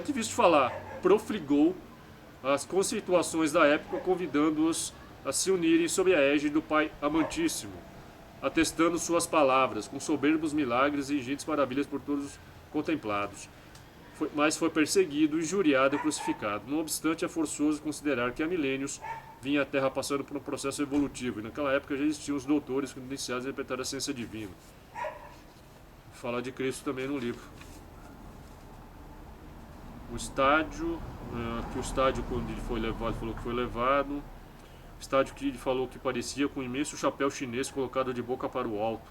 Te visto falar, profligou as conceituações da época, convidando-os a se unirem sob a égide do Pai Amantíssimo, atestando suas palavras, com soberbos milagres e ingentes maravilhas por todos os contemplados. Mas foi perseguido, injuriado e crucificado. Não obstante, é forçoso considerar que há milênios vinha a Terra passando por um processo evolutivo, e naquela época já existiam os doutores iniciados a interpretar a ciência divina. Falar de Cristo também no livro. O estádio, que o estádio quando ele foi levado, falou que foi levado. O estádio que ele falou que parecia com um imenso chapéu chinês colocado de boca para o alto,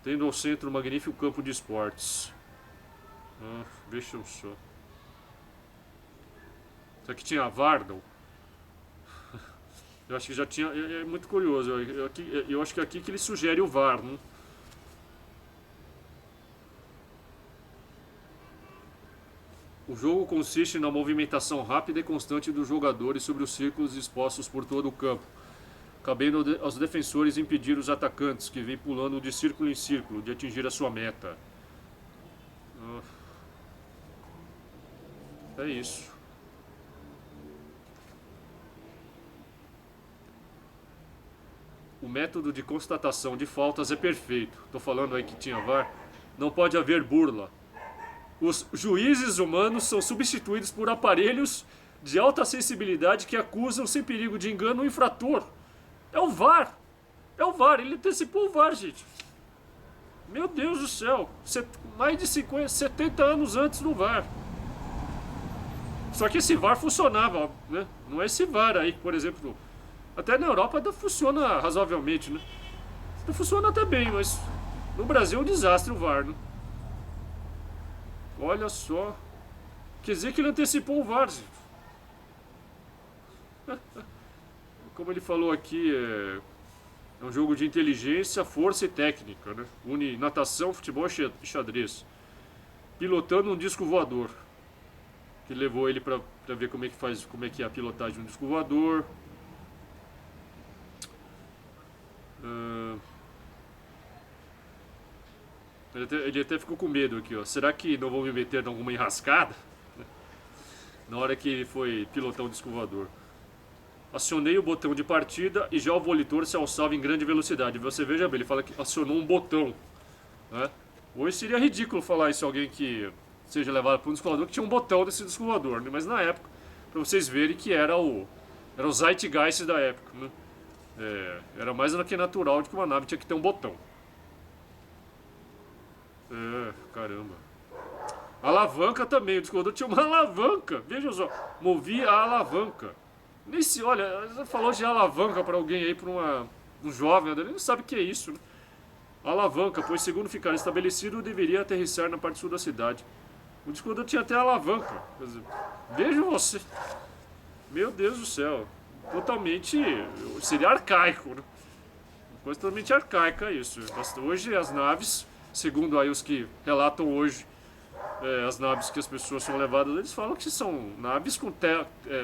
tendo ao centro um magnífico campo de esportes. Vejam só. Isso aqui tinha a Vardal. Eu acho que já tinha. É muito curioso. Eu acho que é aqui que ele sugere o VAR, né? O jogo consiste na movimentação rápida e constante dos jogadores sobre os círculos expostos por todo o campo, cabendo aos defensores impedir os atacantes, que vêm pulando de círculo em círculo, de atingir a sua meta. É isso. O método de constatação de faltas é perfeito. Estou falando aí que tinha VAR. Não pode haver burla. Os juízes humanos são substituídos por aparelhos de alta sensibilidade que acusam sem perigo de engano o infrator. É o VAR. É o VAR. Ele antecipou o VAR, gente. Meu Deus do céu. Mais de 50, 70 anos antes do VAR. Só que esse VAR funcionava, né? Não é esse VAR aí, por exemplo, até na Europa ainda funciona razoavelmente, né? Não funciona até bem, mas no Brasil é um desastre o VAR, né? Olha só. Quer dizer que ele antecipou o VAR, gente. Como ele falou aqui, é um jogo de inteligência, força e técnica, né? Une natação, futebol e xadrez. Pilotando um disco voador. Que levou ele pra ver como é que é a pilotagem de um disco voador. Ele até ficou com medo aqui, ó. Será que não vão me meter em alguma enrascada? Na hora que ele foi pilotar um disco voador. Acionei o botão de partida e já o monitor se alçava em grande velocidade. Você veja bem, ele fala que acionou um botão, né? Hoje seria ridículo falar isso a alguém que seja levado para um disco voador que tinha um botão desse disco voador, né? Mas na época, para vocês verem que era o zeitgeist da época, né? Era mais do que natural de que uma nave tinha que ter um botão. Caramba. Alavanca também, o disco voador tinha uma alavanca. Veja só, movia a alavanca. Nem se, olha, você falou de alavanca para alguém aí, para um jovem, ele não sabe o que é isso, né? Alavanca, pois segundo ficar estabelecido, deveria aterrissar na parte sul da cidade. O disco voador tinha até alavanca. Quer dizer, veja você. Meu Deus do céu. Totalmente. Seria arcaico, né? Coisa totalmente arcaica isso. Hoje as naves, segundo aí os que relatam hoje, as naves que as pessoas são levadas, eles falam que são naves com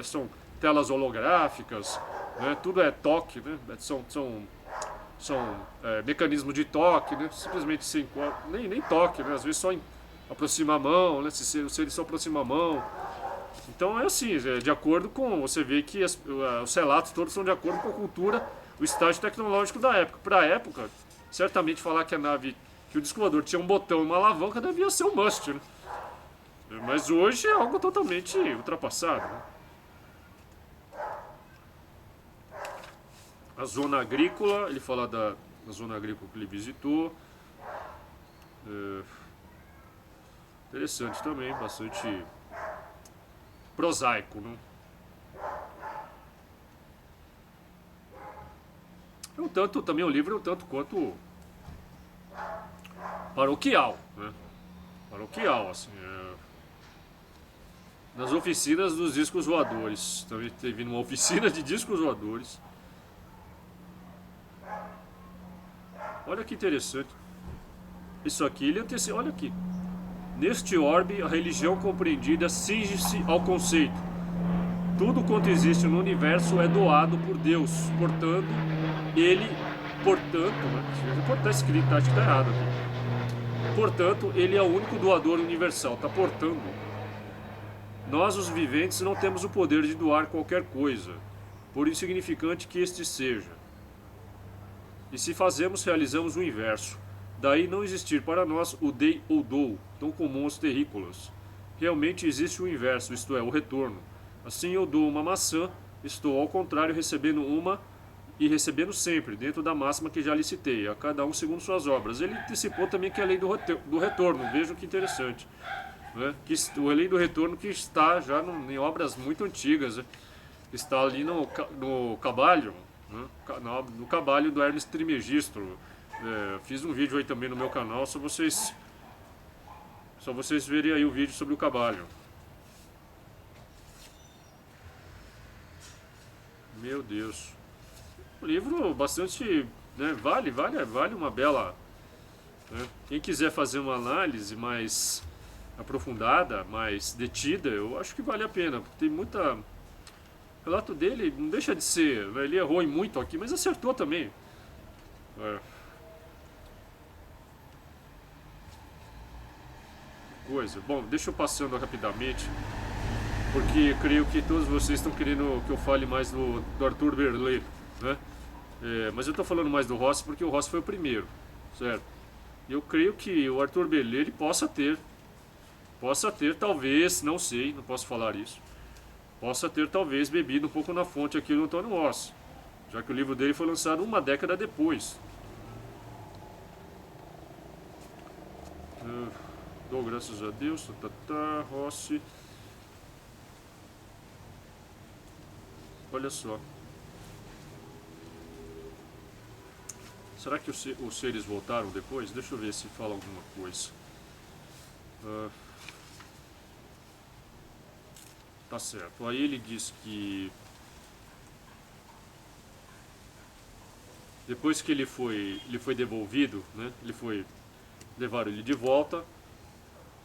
são telas holográficas, né? Tudo é toque, né? São mecanismos de toque, né? Simplesmente sem nem toque, né? Às vezes só aproxima a mão, né? Se ele só aproxima a mão. Então é assim, de acordo com, você vê que os relatos todos são de acordo com a cultura, o estágio tecnológico da época. Para a época, certamente falar que que o disco voador tinha um botão e uma alavanca devia ser um must, né? Mas hoje é algo totalmente ultrapassado, né? A zona agrícola, ele fala da zona agrícola que ele visitou. Interessante também, bastante prosaico, né? Também o livro é um tanto quanto paroquial, né? Paroquial, assim. Nas oficinas dos discos voadores. Também teve uma oficina de discos voadores. Olha que interessante. Isso aqui, ele antecede. Olha aqui. Neste orbe, a religião compreendida cinge-se ao conceito. Tudo quanto existe no universo é doado por Deus. Portanto, né? Tá escrito, acho que tá errado aqui. Portanto, ele é o único doador universal. Tá portando. Nós, os viventes, não temos o poder de doar qualquer coisa, por insignificante que este seja. E se fazemos, realizamos o inverso. Daí não existir para nós o dei ou dou, tão comum aos terrícolas. Realmente existe o inverso, isto é, o retorno. Assim eu dou uma maçã, estou ao contrário recebendo uma e recebendo sempre, dentro da máxima que já lhe citei, a cada um segundo suas obras. Ele antecipou também que é a lei do retorno, vejam que interessante. Né? Que a lei do retorno que está já em obras muito antigas, né? Está ali no Cabalho, né? No Cabalho do Hermes Trismegisto. Fiz um vídeo aí também no meu canal, só vocês verem aí o vídeo sobre o Cabalho. Meu Deus. Um livro bastante, né, vale uma bela, né? Quem quiser fazer uma análise mais aprofundada, mais detida, eu acho que vale a pena, porque tem muita... O relato dele não deixa de ser, né? Ele errou em muito aqui, mas acertou também. Coisa. Bom, deixa eu passando rapidamente, porque creio que todos vocês estão querendo que eu fale mais do Arthur Berlet, né? Mas eu estou falando mais do Rossi porque o Rossi foi o primeiro, certo? E eu creio que o Arthur Berlet ele possa ter, talvez, não sei, não posso falar isso, possa ter talvez bebido um pouco na fonte aqui do Antônio Rossi, já que o livro dele foi lançado uma década depois. Dou graças a Deus, Rossi. Olha só. Será que os seres voltaram depois? Deixa eu ver se fala alguma coisa. Tá certo. Aí ele diz que depois que ele foi devolvido, né? Levaram ele de volta,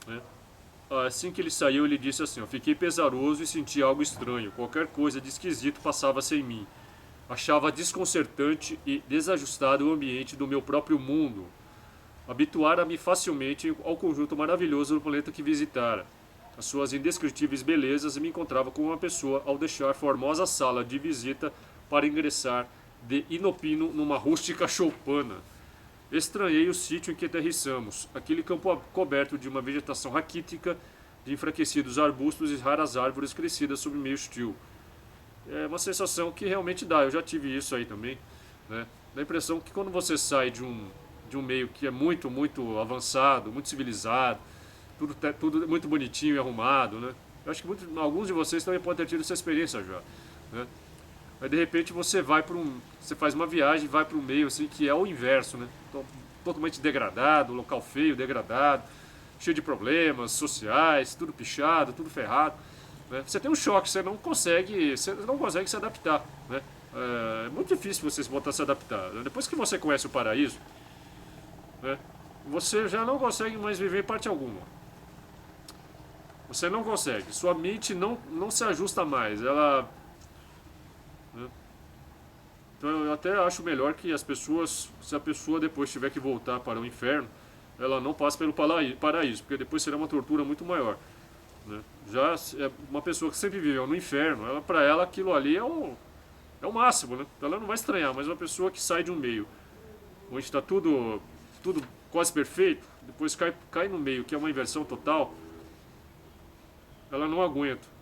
né? Assim que ele saiu, ele disse assim: eu fiquei pesaroso e senti algo estranho. Qualquer coisa de esquisito passava-se em mim. Achava desconcertante e desajustado o ambiente do meu próprio mundo. Habituara-me facilmente ao conjunto maravilhoso do planeta que visitara. As suas indescritíveis belezas, e me encontrava com uma pessoa ao deixar a formosa sala de visita para ingressar de inopino numa rústica choupana. Estranhei o sítio em que aterrissamos, aquele campo coberto de uma vegetação raquítica, de enfraquecidos arbustos e raras árvores crescidas sob meio estio. É uma sensação que realmente dá, eu já tive isso aí também, né? Dá a impressão que quando você sai de um meio que é muito, muito avançado, muito civilizado, tudo muito bonitinho e arrumado, né? Eu acho que alguns de vocês também podem ter tido essa experiência já, né? Aí de repente você você faz uma viagem e vai para um meio assim que é o inverso, né? Totalmente degradado, local feio, degradado, cheio de problemas sociais, tudo pichado, tudo ferrado, né? Você tem um choque, você não consegue se adaptar, né? É muito difícil você voltar a se adaptar. Depois que você conhece o paraíso, né, você já não consegue mais viver em parte alguma. Você não consegue. Sua mente não se ajusta mais. Ela, né? Então eu até acho melhor que as pessoas, se a pessoa depois tiver que voltar para o inferno, ela não passe pelo paraíso, porque depois será uma tortura muito maior, né? Já uma pessoa que sempre viveu no inferno, para ela aquilo ali é o máximo, né? Então ela não vai estranhar, mas uma pessoa que sai de um meio onde está tudo quase perfeito, depois cai no meio, que é uma inversão total, ela não aguenta.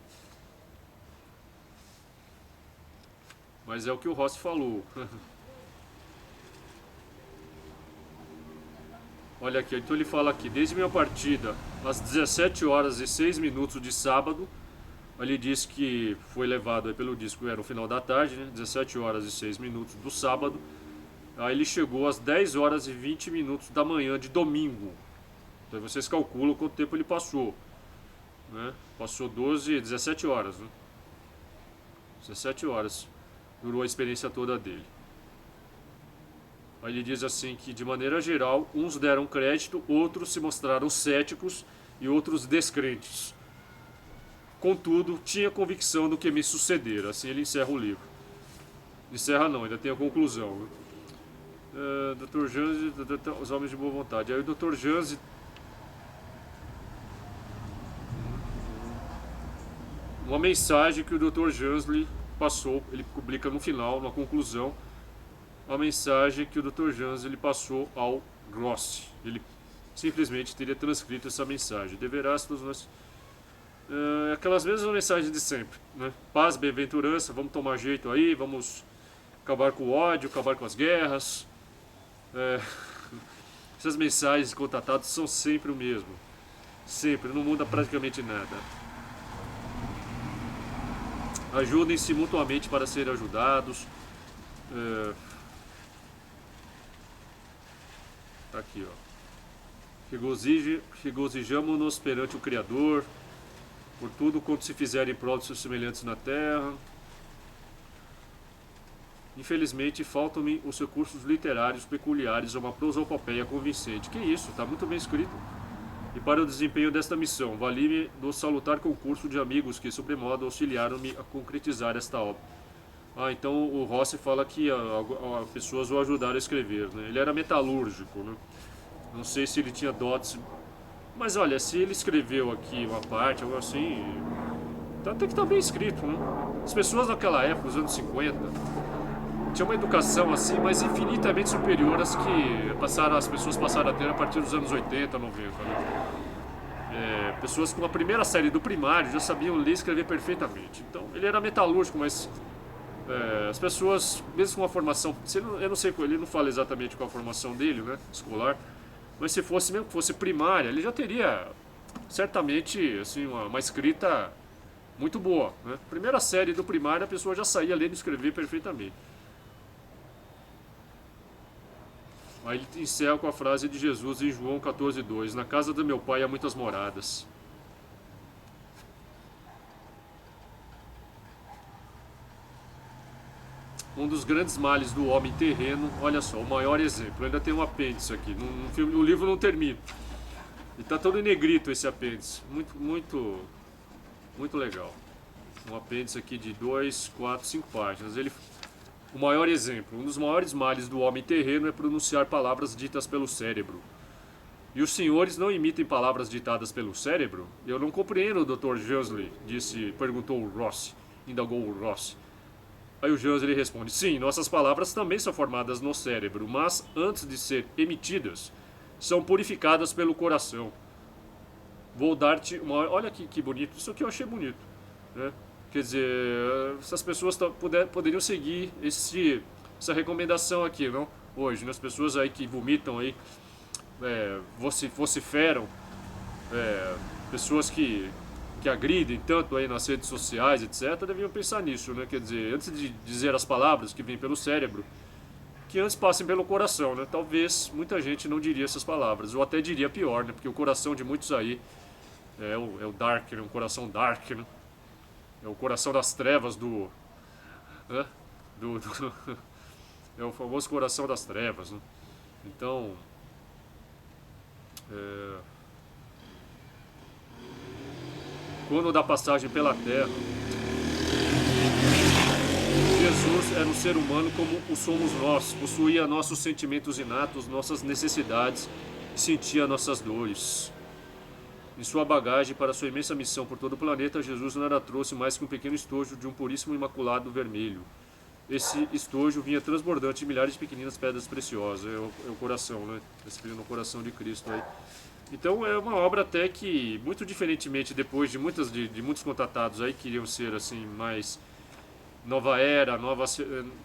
Mas é o que o Rossi falou. Olha aqui, então ele fala aqui: desde minha partida, às 17 horas e 6 minutos de sábado, ele diz que foi levado pelo disco, era o final da tarde, né? 17 horas e 6 minutos do sábado. Aí ele chegou às 10 horas e 20 minutos da manhã de domingo. Então vocês calculam quanto tempo ele passou, né? Passou 17 horas, né? 17 horas durou a experiência toda dele. Aí ele diz assim que, de maneira geral, uns deram crédito, outros se mostraram céticos e outros descrentes. Contudo, tinha convicção do que me sucedera. Assim ele encerra o livro. Encerra não, ainda tem a conclusão, né? Dr. Janzi, os homens de boa vontade. Aí o Dr. Janzi uma mensagem que o Dr. Jansley passou, ele publica no final, na conclusão, a mensagem que o Dr. Jansley passou ao Rossi. Ele simplesmente teria transcrito essa mensagem. Deverás todos nós... aquelas mesmas mensagens de sempre, né? Paz, bem-aventurança, vamos tomar jeito aí, vamos acabar com o ódio, acabar com as guerras. Essas mensagens contatadas são sempre o mesmo. Sempre, não muda praticamente nada. Ajudem-se mutuamente para serem ajudados. Tá aqui, ó. Regozijamo-nos perante o Criador por tudo quanto se fizerem em prol dos seus semelhantes na terra. Infelizmente, faltam-me os recursos literários peculiares a uma prosopopeia convincente. Que isso, está muito bem escrito. E para o desempenho desta missão, vali-me do salutar concurso de amigos que, sobremodo, auxiliaram-me a concretizar esta obra. Então o Rossi fala que pessoas o ajudaram a escrever, né? Ele era metalúrgico, né? Não sei se ele tinha dotes, mas olha, se ele escreveu aqui uma parte, algo assim, então tem que estar bem escrito, né? As pessoas naquela época, nos anos 50, tinham uma educação assim, mas infinitamente superior às que as pessoas passaram a ter a partir dos anos 80, 90, né? Pessoas com a primeira série do primário já sabiam ler e escrever perfeitamente. Então ele era metalúrgico, mas as pessoas, mesmo com uma formação, eu não sei, ele não fala exatamente qual a formação dele, né, escolar, mas se fosse, mesmo que fosse primária, ele já teria certamente assim, uma escrita muito boa, né? Primeira série do primário a pessoa já saía lendo e escrever perfeitamente. Aí ele encerra com a frase de Jesus em João 14:2: na casa do meu pai há muitas moradas. Um dos grandes males do homem terreno, olha só, o maior exemplo. Ainda tem um apêndice aqui, o livro não termina. E está todo em negrito esse apêndice, muito legal. Um apêndice aqui de 2, 4, 5 páginas. O maior exemplo, um dos maiores males do homem terreno é pronunciar palavras ditas pelo cérebro. E os senhores não imitem palavras ditadas pelo cérebro? Eu não compreendo, Dr. Jansley, perguntou o Rossi, indagou o Rossi. Aí o Jansley responde: sim, nossas palavras também são formadas no cérebro, mas antes de ser emitidas, são purificadas pelo coração. Vou dar-te uma... Olha que bonito, isso aqui eu achei bonito, né? Quer dizer, essas pessoas poderiam seguir essa recomendação aqui, não? Hoje, né? As pessoas aí que vomitam aí, vociferam, pessoas que agridem tanto aí nas redes sociais, etc., deviam pensar nisso, né? Quer dizer, antes de dizer as palavras que vêm pelo cérebro, que antes passem pelo coração, né? Talvez muita gente não diria essas palavras, ou até diria pior, né? Porque o coração de muitos aí é o dark, né? Um coração dark, né? É o coração das trevas né? É o famoso coração das trevas, né? Então, quando da passagem pela terra, Jesus era um ser humano como o somos nós, possuía nossos sentimentos inatos, nossas necessidades, sentia nossas dores. Em sua bagagem para sua imensa missão por todo o planeta, Jesus nada trouxe mais que um pequeno estojo de um puríssimo imaculado vermelho. Esse estojo vinha transbordante de milhares de pequeninas pedras preciosas. É o coração, né? Respirando o coração de Cristo aí. Então é uma obra até que, muito diferentemente depois de muitos contatados aí que iriam ser assim mais nova era, nova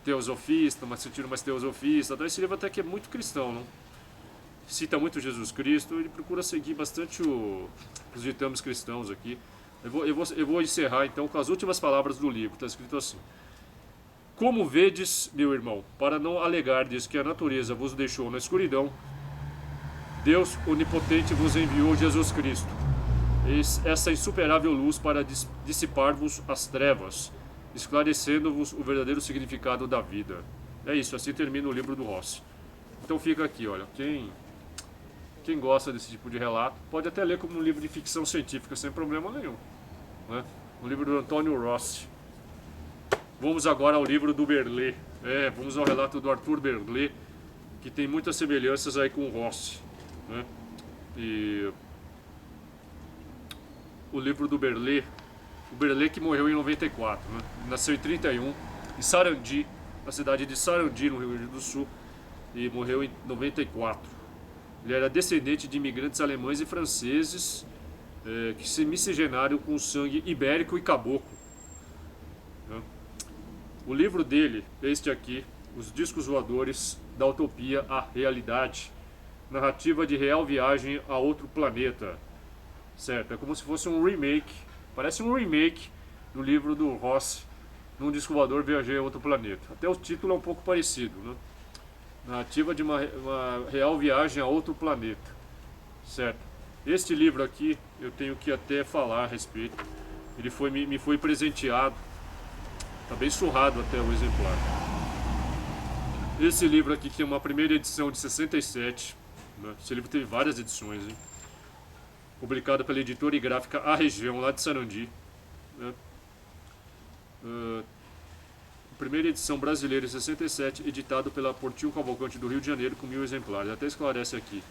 teosofista, mas sentido mais teosofista. Então esse livro até que é muito cristão, não? Cita muito Jesus Cristo, ele procura seguir bastante os ditames cristãos aqui. Eu vou encerrar então com as últimas palavras do livro, está escrito assim: como vedes, meu irmão, para não alegardes que a natureza vos deixou na escuridão, Deus onipotente vos enviou Jesus Cristo, essa insuperável luz para dissipar-vos as trevas, esclarecendo-vos o verdadeiro significado da vida. É isso, assim termina o livro do Rossi. Então fica aqui, olha, quem gosta desse tipo de relato pode até ler como um livro de ficção científica sem problema nenhum, né? Um livro do Antônio Rossi. Vamos agora ao livro do Berlet. Vamos ao relato do Arthur Berlet, que tem muitas semelhanças aí com o Rossi, né? E o livro do Berlet O Berlê que morreu em 94, né? Nasceu em 31, em Sarandi, na cidade de Sarandi, no Rio Grande do Sul, e morreu em 94. Ele era descendente de imigrantes alemães e franceses que se miscigenaram com sangue ibérico e caboclo, né? O livro dele, este aqui, Os Discos Voadores, da Utopia à Realidade, narrativa de real viagem a outro planeta, certo? É como se fosse um remake, parece um remake do livro do Ross, Num Disco Voador Viajei a Outro Planeta. Até o título é um pouco parecido, né? Narrativa de uma real viagem a outro planeta, certo? Este livro aqui, eu tenho que até falar a respeito. Ele me foi presenteado, está bem surrado até o exemplar. Esse livro aqui, que é uma primeira edição de 67, né? Esse livro teve várias edições, hein? Publicado pela editora e gráfica A Região, lá de Sarandi, né? Primeira edição brasileira em 67, editado pela Portinho Cavalcante do Rio de Janeiro, com 1000 exemplares. Até esclarece aqui.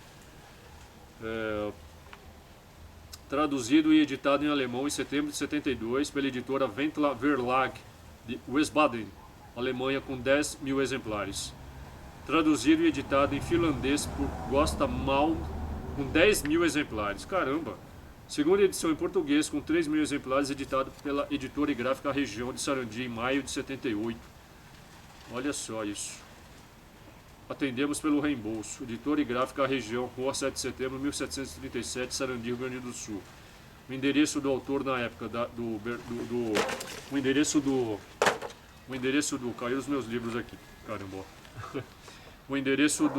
Traduzido e editado em alemão em setembro de 72 pela editora Ventla Verlag de Wiesbaden, Alemanha, com 10.000 exemplares. Traduzido e editado em finlandês por Gosta Malm, com 10.000 exemplares. Caramba! Segunda edição em português, com 3.000 exemplares, editado pela editora e gráfica Região de Sarandi, em maio de 78. Olha só isso. Atendemos pelo reembolso. Editora e gráfica Região, Rua 7 de Setembro, 1737, Sarandi, Rio Grande do Sul. O endereço do autor na época o endereço do caiu os meus livros aqui. Caramba. O endereço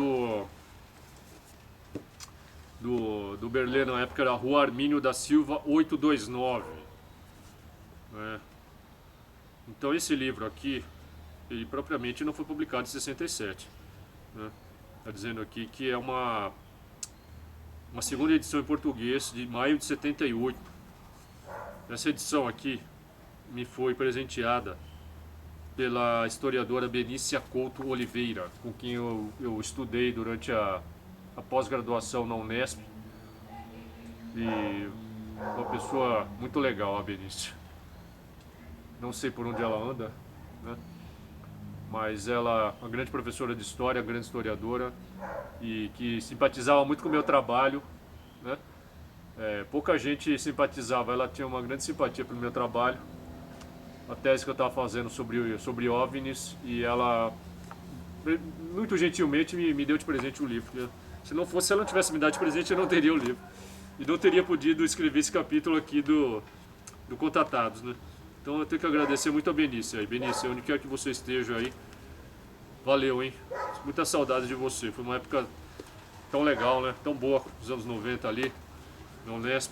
do Berlê na época era Rua Armínio da Silva 829, né? Então esse livro aqui, ele propriamente não foi publicado em 67, né? Está dizendo aqui que é uma segunda edição em português de maio de 78. Essa edição aqui me foi presenteada pela historiadora Benícia Couto Oliveira, com quem eu estudei durante a pós-graduação na Unesp, e uma pessoa muito legal, a Benícia. Não sei por onde ela anda, né? Mas ela é uma grande professora de história, uma grande historiadora, e que simpatizava muito com o meu trabalho, né? Pouca gente simpatizava, ela tinha uma grande simpatia pelo meu trabalho, a tese que eu estava fazendo sobre OVNIs, e ela muito gentilmente me deu de presente o livro. Se ela não tivesse me dado de presente, eu não teria o livro. E não teria podido escrever esse capítulo aqui do Contatados, né? Então eu tenho que agradecer muito a Benícia aí. Benícia, onde quer que você esteja aí, valeu, hein? Muita saudade de você. Foi uma época tão legal, né? Tão boa, os anos 90 ali, na Unesp.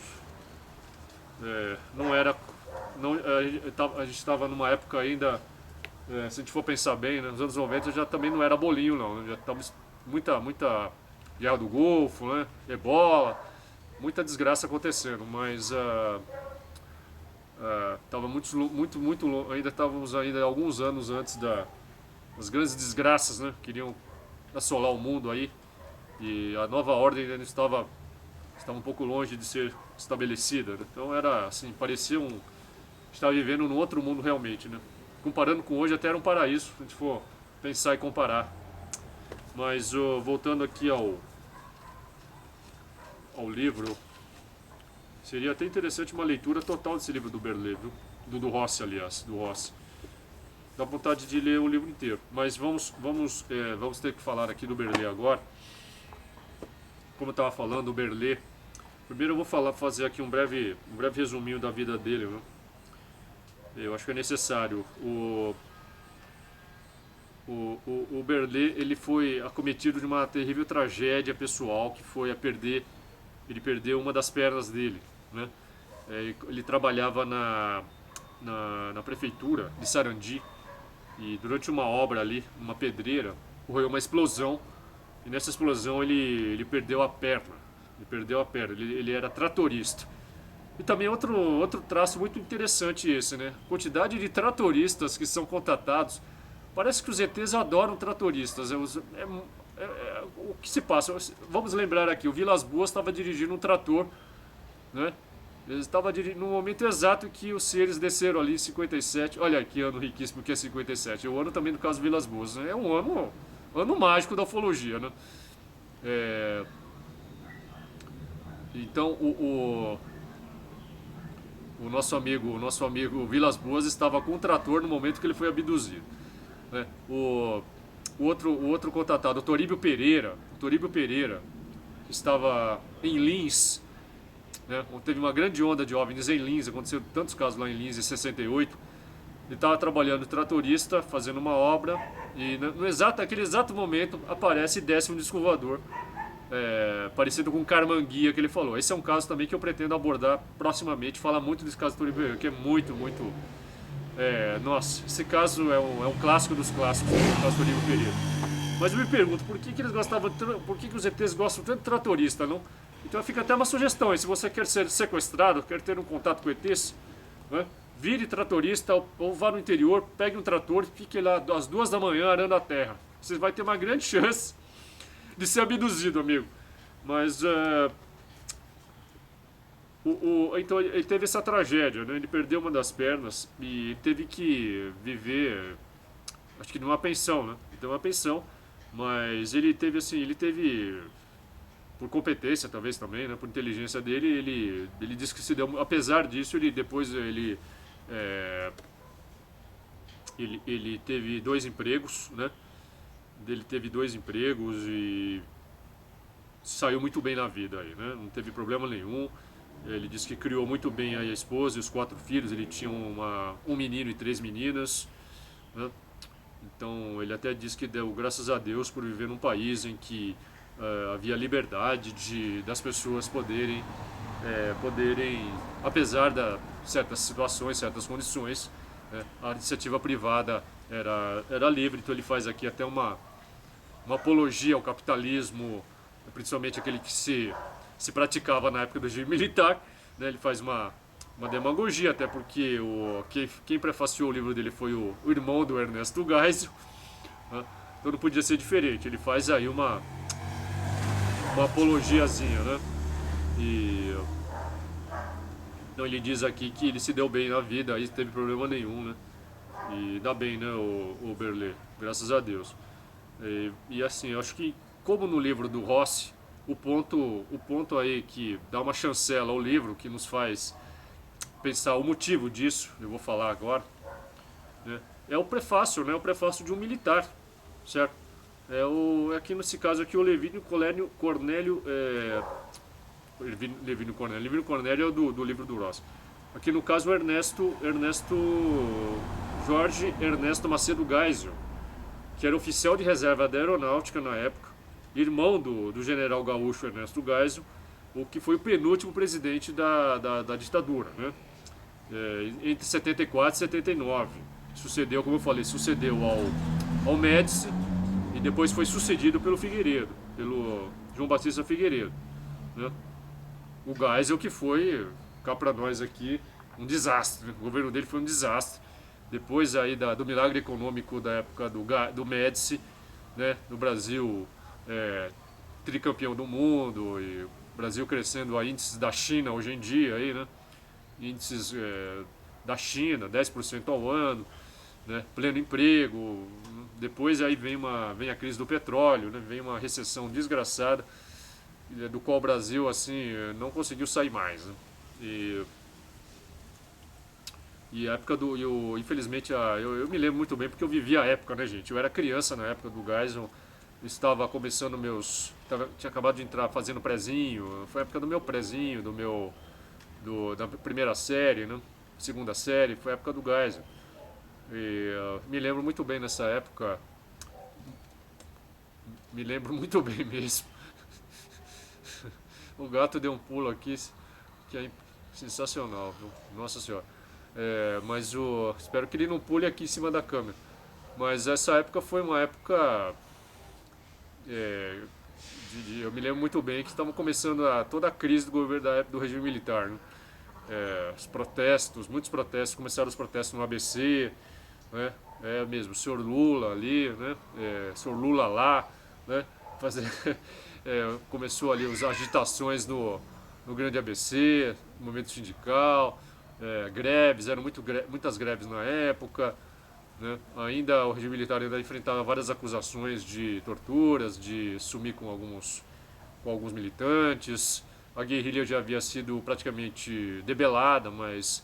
Não era... Não, a gente estava numa época ainda, se a gente for pensar bem, né? Nos anos 90 já também não era bolinho, não, né? Já estava muita guerra do Golfo, né? Ebola, muita desgraça acontecendo, mas tava ainda estávamos ainda alguns anos antes das grandes desgraças, né? Queriam assolar o mundo aí, e a nova ordem ainda estava um pouco longe de ser estabelecida, né? Então era assim, parecia estava vivendo num outro mundo realmente, né? Comparando com hoje, até era um paraíso, se a gente for pensar e comparar. Mas voltando aqui ao livro, seria até interessante uma leitura total desse livro do Berlê, viu? Do Rossi, aliás, do Rossi. Dá vontade de ler o livro inteiro, mas vamos ter que falar aqui do Berlê agora. Como eu estava falando, o Berlê, primeiro eu vou fazer aqui um breve resuminho da vida dele, né? Eu acho que é necessário. O Berlê, ele foi acometido de uma terrível tragédia pessoal, que foi ele perdeu uma das pernas dele, né? Ele trabalhava na prefeitura de Sarandi, e durante uma obra ali, uma pedreira, ocorreu uma explosão, e nessa explosão ele perdeu a perna. Ele era tratorista. E também outro traço muito interessante esse, né? Quantidade de tratoristas que são contatados. Parece que os ETs adoram tratoristas. O que se passa? Vamos lembrar aqui, o Vilas Boas estava dirigindo um trator, né? Ele estava no momento exato que os seres desceram ali em 57. Olha que ano riquíssimo que é 57. É o ano também do caso Vilas Boas, né? É um ano mágico da ufologia, né? É, então o nosso amigo Vilas Boas estava com um trator no momento que ele foi abduzido, né? O outro contatado, o Toríbio Pereira, estava em Lins, né? Teve uma grande onda de OVNIs em Lins, aconteceu tantos casos lá em Lins em 68. Ele estava trabalhando de tratorista, fazendo uma obra, e naquele exato momento aparece e desce um disco voador, parecido com o Carmanguia que ele falou. Esse é um caso também que eu pretendo abordar proximamente, falar muito desse caso do Toríbio, que é muito, muito. Nossa, esse caso é um clássico dos clássicos, o caso do Toríbio Pereira. Mas eu me pergunto, por que eles gostavam, por que os ETs gostam tanto de tratorista, não? Então fica até uma sugestão aí, se você quer ser sequestrado, quer ter um contato com ETs, né? Vire tratorista ou vá no interior, pegue um trator e fique lá às 2 da manhã arando a terra. Você vai ter uma grande chance de ser abduzido, amigo. Mas então ele teve essa tragédia, né? Ele perdeu uma das pernas e teve que viver, acho que numa pensão, né? Então uma pensão, mas ele teve por competência talvez também, né? Por inteligência dele, ele disse que se deu, apesar disso, é, ele teve 2 empregos, né? Ele teve 2 empregos e saiu muito bem na vida aí, né? Não teve problema nenhum. Ele disse que criou muito bem a esposa e os 4 filhos. Ele tinha um menino e 3 meninas, né? Então ele até disse que deu graças a Deus por viver num país em que havia liberdade das pessoas poderem, apesar de certas situações, certas condições, né, a iniciativa privada era livre. Então ele faz aqui até uma apologia ao capitalismo, principalmente aquele que se praticava na época do regime militar, né? Ele faz uma demagogia, até porque quem prefaciou o livro dele foi o irmão do Ernesto Geisel, né? Então não podia ser diferente. Ele faz aí uma apologiazinha, né? E então ele diz aqui que ele se deu bem na vida, aí não teve problema nenhum, né? E dá bem, né, o Berlê, graças a Deus. E assim, eu acho que, como no livro do Rossi, o ponto aí que dá uma chancela ao livro, que nos faz pensar o motivo disso, eu vou falar agora, né, é o prefácio, né, o prefácio de um militar, certo? Aqui nesse caso aqui, o Levínio Cornélio, Levínio Cornélio é do livro do Rossi. Aqui no caso, o Jorge Ernesto Macedo Geisel, que era oficial de reserva da aeronáutica na época, irmão do general gaúcho Ernesto Geisel, o que foi o penúltimo presidente da ditadura, né? Entre 74 e 79. Sucedeu, como eu falei, ao Médici, e depois foi sucedido pelo Figueiredo, pelo João Batista Figueiredo, né? O Geisel, que foi, cá para nós aqui, um desastre, né? O governo dele foi um desastre. Depois aí do milagre econômico da época do Médici, né? No Brasil, tricampeão do mundo, e o Brasil crescendo a índices da China hoje em dia, aí, né? Índices da China, 10% ao ano, né? Pleno emprego. Depois aí vem a crise do petróleo, né? Vem uma recessão desgraçada, do qual o Brasil assim não conseguiu sair mais, né? E a época infelizmente, eu me lembro muito bem porque eu vivi a época, né, gente? Eu era criança na época do Geisel, estava começando tinha acabado de entrar fazendo prezinho, foi a época do meu prezinho, da primeira série, né? Segunda série, foi a época do Geisel. E me lembro muito bem nessa época, me lembro muito bem mesmo. O gato deu um pulo aqui, que é sensacional, viu? Nossa senhora. Mas espero que ele não pule aqui em cima da câmera. Mas essa época foi uma época. Eu me lembro muito bem que estava começando toda a crise do governo da época do regime militar, né? Os protestos, muitos protestos, começaram os protestos no ABC, né? Mesmo, o senhor Lula ali, né? O senhor Lula lá, né? Começou ali as agitações no grande ABC, movimento sindical, greves, eram muitas greves na época, né? Ainda o regime militar ainda enfrentava várias acusações de torturas, de sumir com alguns militantes. A guerrilha já havia sido praticamente debelada, mas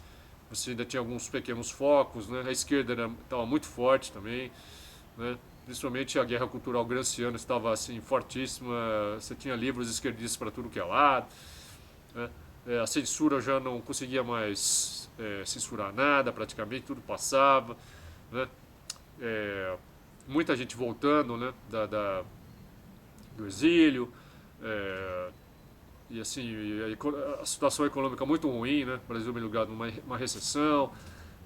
você ainda tinha alguns pequenos focos, né? A esquerda estava muito forte também, né? Principalmente a guerra cultural granciana estava assim fortíssima. Você tinha livros esquerdistas para tudo que é lado, né? A censura já não conseguia mais censurar nada, praticamente tudo passava, né? Muita gente voltando, né? Do exílio, é, e assim a situação econômica muito ruim, né? O Brasil mergulhado numa recessão,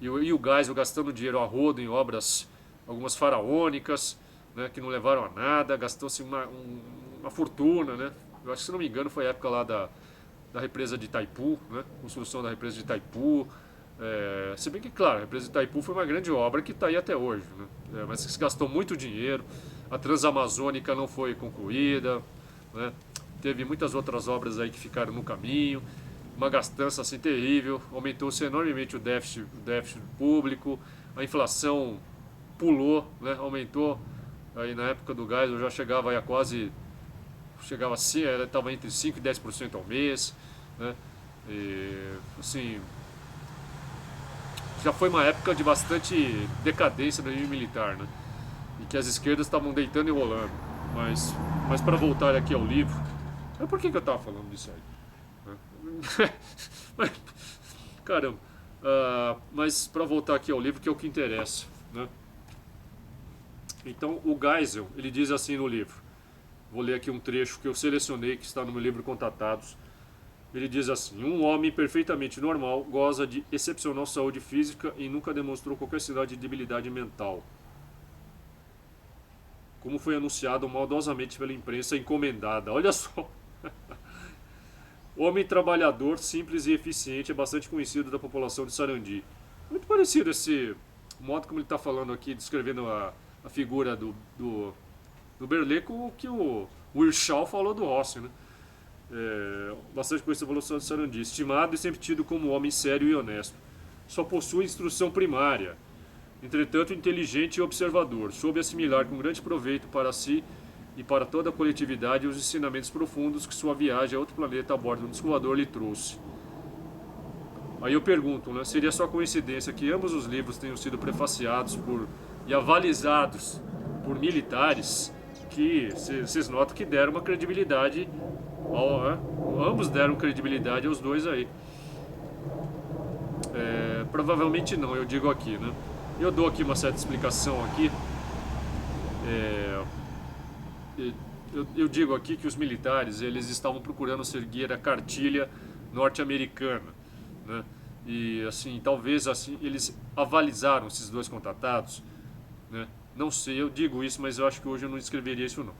e o Geisel gastando dinheiro a rodo em obras, algumas faraônicas, né? Que não levaram a nada, gastou-se uma fortuna, né? Eu acho que, se não me engano, foi a época lá da represa de Itaipu, né? Construção da represa de Itaipu. Se bem que, claro, a represa de Itaipu foi uma grande obra que está aí até hoje, né? Mas se gastou muito dinheiro. A Transamazônica não foi concluída, né? Teve muitas outras obras aí que ficaram no caminho. Uma gastança assim terrível. Aumentou-se enormemente o déficit público. A inflação pulou, né? Aumentou. Aí na época do gás eu já chegava aí a quase... Chegava assim, estava entre 5% e 10% ao mês, né? E, assim, já foi uma época de bastante decadência do regime militar, né? E que as esquerdas estavam deitando e rolando. Mas para voltar aqui ao livro, por que eu estava falando disso aí? Mas, caramba, mas para voltar aqui ao livro, que é o que interessa, né? Então o Geisel, ele diz assim no livro, vou ler aqui um trecho que eu selecionei, que está no meu livro Contatados. Ele diz assim: um homem perfeitamente normal goza de excepcional saúde física e nunca demonstrou qualquer sinal de debilidade mental, como foi anunciado maldosamente pela imprensa encomendada. Olha só. Homem trabalhador, simples e eficiente, é bastante conhecido da população de Sarandi. Muito parecido esse modo como ele está falando aqui, descrevendo a figura do Berlê com o que o Wirschau falou do Rossi, né? Bastante conhecido da população de Sarandi. Estimado e sempre tido como homem sério e honesto. Só possui instrução primária. Entretanto, inteligente e observador, soube assimilar com grande proveito para si e para toda a coletividade os ensinamentos profundos que sua viagem a outro planeta a bordo de um disco voador lhe trouxe. Aí eu pergunto, né, seria só coincidência que ambos os livros tenham sido prefaciados e avalizados por militares que vocês notam que deram uma credibilidade, ambos deram credibilidade aos dois aí. Provavelmente não, eu digo aqui, né? Eu dou aqui uma certa explicação aqui. Eu digo aqui que os militares, eles estavam procurando seguir a cartilha norte-americana, né? E assim, talvez assim eles avalizaram esses dois contatados, né? Não sei, eu digo isso, mas eu acho que hoje eu não escreveria isso não.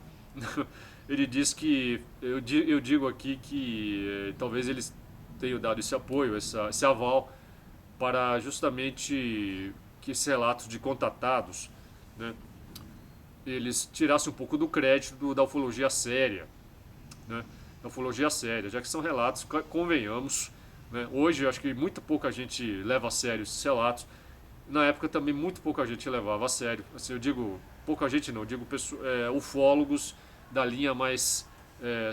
Ele diz que eu digo aqui que talvez eles tenham dado esse apoio, esse aval para justamente que esses relatos de contatados, né, eles tirassem um pouco do crédito da ufologia séria, né, da ufologia séria, já que são relatos, convenhamos, né, hoje eu acho que muito pouca gente leva a sério esses relatos. Na época também muito pouca gente levava a sério. Assim, eu digo pouca gente não, eu digo ufólogos da linha mais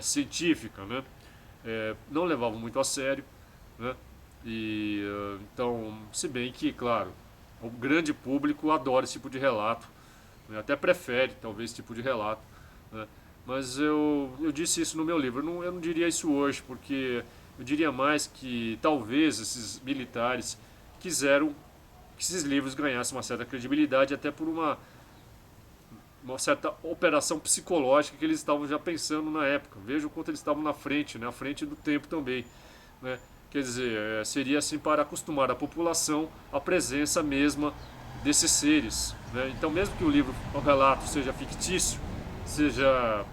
científica, né, não levavam muito a sério, né. E então, se bem que, claro, o grande público adora esse tipo de relato, né, até prefere talvez esse tipo de relato, né, mas eu disse isso no meu livro. Eu não diria isso hoje, porque eu diria mais que talvez esses militares quiseram que esses livros ganhassem uma certa credibilidade, até por uma certa operação psicológica que eles estavam já pensando na época. Veja o quanto eles estavam na frente, né, à frente do tempo também, né? Quer dizer, seria assim para acostumar a população à presença mesma desses seres, né? Então, mesmo que o relato seja fictício, seja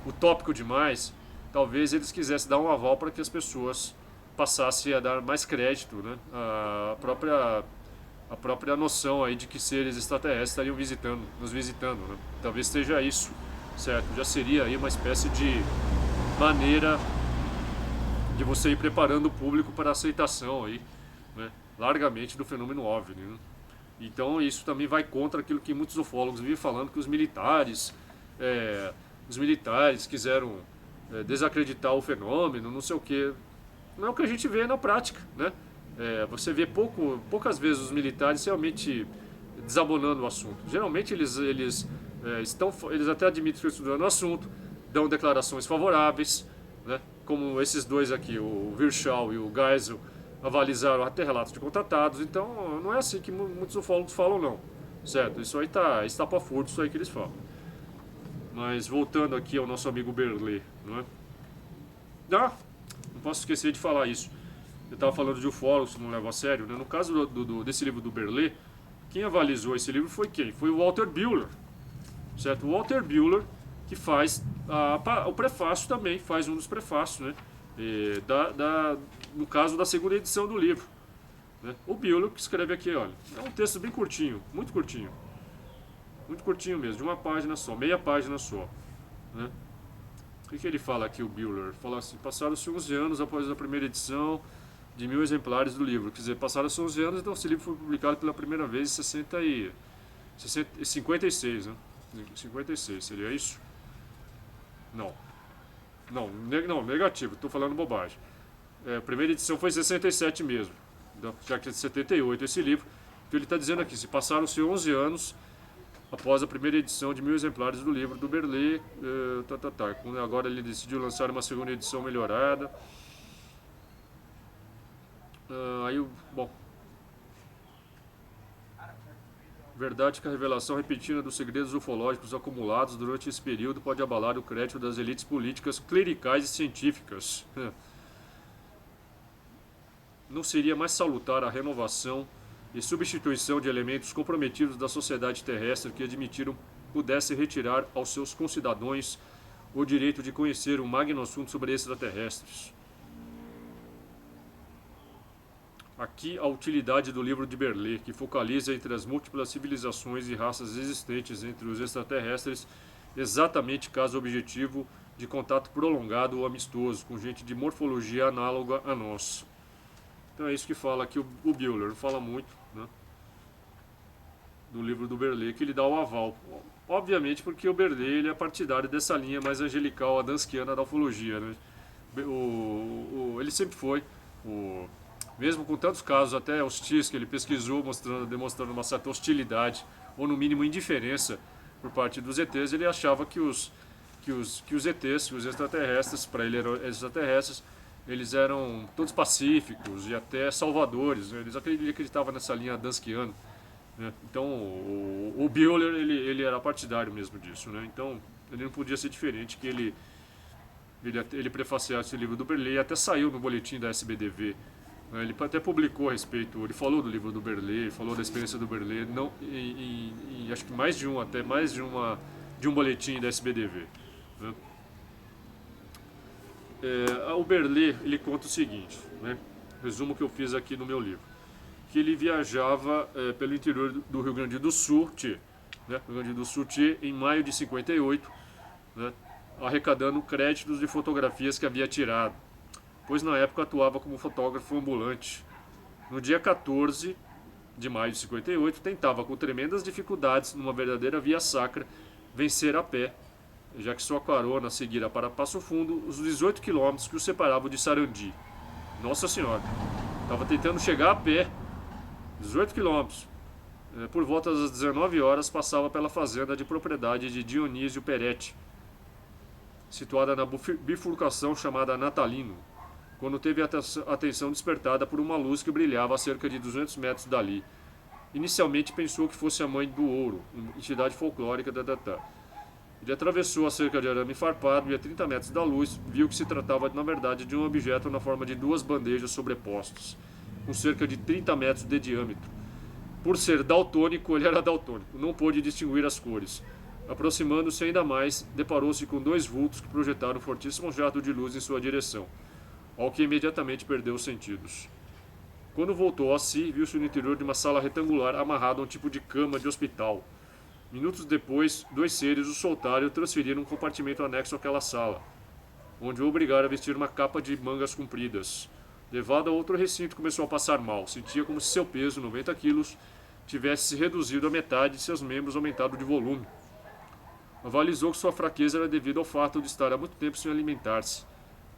utópico demais, talvez eles quisessem dar um aval para que as pessoas passassem a dar mais crédito, né, a própria noção aí de que seres extraterrestres estariam nos visitando, né? Talvez seja isso, certo? Já seria aí uma espécie de maneira de você ir preparando o público para a aceitação aí, né, largamente do fenômeno OVNI, né? Então isso também vai contra aquilo que muitos ufólogos vivem falando, que os militares quiseram desacreditar o fenômeno, não sei o que. Não é o que a gente vê na prática, né? Você vê poucas vezes os militares realmente desabonando o assunto. Geralmente eles até admitem que estão estudando o assunto, dão declarações favoráveis, né? Como esses dois aqui, o Virchow e o Geisel, avalizaram até relatos de contratados. Então não é assim que muitos ufólogos falam, não, certo? Isso aí tá estapafúrdio, isso aí que eles falam. Mas voltando aqui ao nosso amigo Berlet, não é? Não posso esquecer de falar isso. Eu estava falando de ufólogos, se não leva a sério, né? No caso desse livro do Berlet, quem avalizou esse livro foi quem? Foi o Walter Buehler, certo? O Walter Buehler, que faz o prefácio também, faz um dos prefácios, né? No caso da segunda edição do livro, né? O Buehler que escreve aqui, olha, é um texto bem curtinho, muito curtinho mesmo, de uma página só, meia página só, né? O que ele fala aqui, o Buehler? Fala assim: passaram-se 11 anos após a primeira edição de 1000 exemplares do livro. Quer dizer, passaram-se 11 anos, então esse livro foi publicado pela primeira vez em 56, né? 56, seria isso? Não. Não, negativo, estou falando bobagem. A primeira edição foi em 67 mesmo, já que é de 78 esse livro. Então ele está dizendo aqui: se passaram-se 11 anos após a primeira edição de 1000 exemplares do livro do Berlet, agora ele decidiu lançar uma segunda edição melhorada. Bom, verdade que a revelação repetida dos segredos ufológicos acumulados durante esse período pode abalar o crédito das elites políticas, clericais e científicas. Não seria mais salutar a renovação e substituição de elementos comprometidos da sociedade terrestre que admitiram pudessem retirar aos seus concidadãos o direito de conhecer um magno assunto sobre extraterrestres? Aqui a utilidade do livro de Berlet, que focaliza entre as múltiplas civilizações e raças existentes entre os extraterrestres, exatamente caso objetivo de contato prolongado ou amistoso com gente de morfologia análoga a nós. Então é isso que fala aqui o Buehler, não fala muito, né, do livro do Berlet, que ele dá o aval. Obviamente porque o Berlet ele é partidário dessa linha mais angelical, adanskiana da ufologia, né? Ele sempre foi, mesmo com tantos casos até hostis que ele pesquisou, demonstrando uma certa hostilidade, ou no mínimo indiferença por parte dos ETs, ele achava que os ETs, os extraterrestres, para ele eram extraterrestres, eles eram todos pacíficos e até salvadores, né? Ele acreditava nessa linha danskiana, né? Então o Buehler ele era partidário mesmo disso, né? Então ele não podia ser diferente que ele prefaciasse esse livro do Berlet, e até saiu no boletim da SBDV. Ele até publicou a respeito, ele falou do livro do Berlet, falou da experiência do Berlet, não, e acho que mais de um boletim da SBDV, né? O Berlet ele conta o seguinte, né? Resumo que eu fiz aqui no meu livro, que ele viajava pelo interior do Rio Grande do Sul, né? Rio Grande do Sul, em maio de 58, né? Arrecadando créditos de fotografias que havia tirado, pois na época atuava como fotógrafo ambulante. No dia 14 de maio de 58, tentava com tremendas dificuldades, numa verdadeira via sacra, vencer a pé, já que sua carona seguira para Passo Fundo os 18 quilômetros que o separavam de Sarandi. Nossa Senhora, estava tentando chegar a pé, 18 quilômetros. Por volta das 19 horas, passava pela fazenda de propriedade de Dionísio Peretti, situada na bifurcação chamada Natalino, quando teve a atenção despertada por uma luz que brilhava a cerca de 200 metros dali. Inicialmente pensou que fosse a Mãe do Ouro, entidade folclórica da Datá. Ele atravessou a cerca de arame farpado e a 30 metros da luz viu que se tratava, na verdade, de um objeto na forma de duas bandejas sobrepostas, com cerca de 30 metros de diâmetro. Por ser daltônico, ele era daltônico, não pôde distinguir as cores. Aproximando-se ainda mais, deparou-se com dois vultos que projetaram um fortíssimo jato de luz em sua direção, ao que imediatamente perdeu os sentidos. Quando voltou a si, viu-se no interior de uma sala retangular amarrado a um tipo de cama de hospital. Minutos depois, dois seres o soltaram e o transferiram um compartimento anexo àquela sala. onde o obrigaram a vestir uma capa de mangas compridas. Levado a outro recinto, começou a passar mal. Sentia como se seu peso, 90 quilos, tivesse se reduzido à metade e seus membros aumentado de volume. Avalizou que sua fraqueza era devido ao fato de estar há muito tempo sem alimentar-se.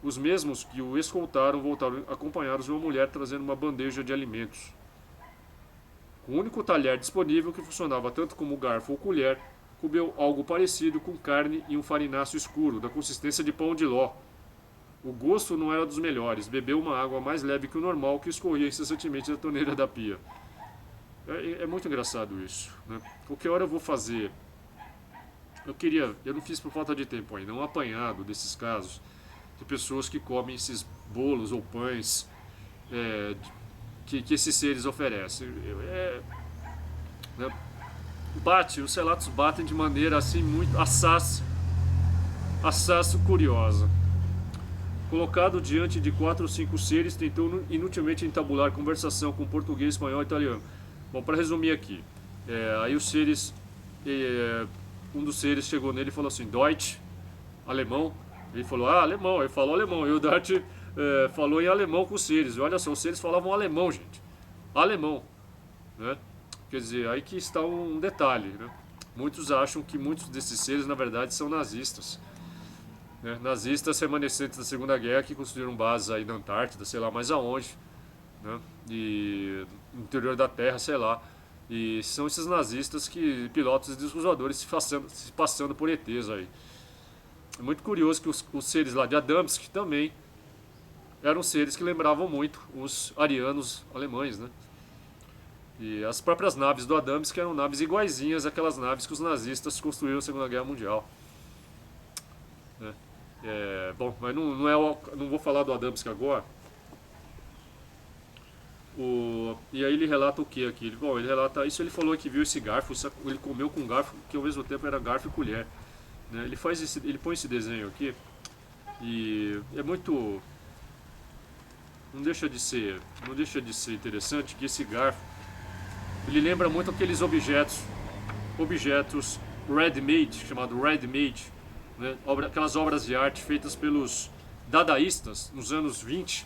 Os mesmos que o escoltaram voltaram acompanhados de uma mulher trazendo uma bandeja de alimentos. Com o único talher disponível, que funcionava tanto como garfo ou colher, comeu algo parecido com carne e um farináceo escuro, da consistência de pão de ló. O gosto não era dos melhores. Bebeu uma água mais leve que o normal, que escorria incessantemente da torneira da pia. É muito engraçado isso, né? Qualquer hora eu vou fazer. Eu não fiz por falta de tempo ainda, um apanhado desses casos de pessoas que comem esses bolos ou pães que esses seres oferecem. Né? Os relatos batem de maneira assim muito assaz curiosa. Colocado diante de 4 ou 5 seres, tentou inutilmente entabular conversação com português, espanhol e italiano. Bom, para resumir aqui, aí os seres, um dos seres chegou nele e falou assim, Deutsch, alemão. Ele falou, alemão, ele falou alemão. E o Dart falou em alemão com os seres. E olha só, os seres falavam alemão, gente. Alemão. Né? Quer dizer, aí que está um detalhe. Né? Muitos acham que muitos desses seres, na verdade, são nazistas. Né? Nazistas remanescentes da Segunda Guerra que construíram bases aí na Antártida, sei lá mais aonde. Né? E no interior da Terra, sei lá. E são esses nazistas que pilotos e discos voadores se passando por ETs aí. É muito curioso que os seres lá de Adamsk também eram seres que lembravam muito os arianos alemães, né? E as próprias naves do Adamsk eram naves iguaizinhas àquelas naves que os nazistas construíram na Segunda Guerra Mundial. Né? Bom, mas não vou falar do Adamsk agora. E aí ele relata o que aqui? Bom, ele relata isso, ele falou que viu esse garfo, ele comeu com um garfo que ao mesmo tempo era garfo e colher. Né? Ele põe esse desenho aqui e é muito, não deixa de ser interessante que esse garfo ele lembra muito aqueles objetos ready-made, chamado ready-made, né? Aquelas obras de arte feitas pelos dadaístas nos anos 20,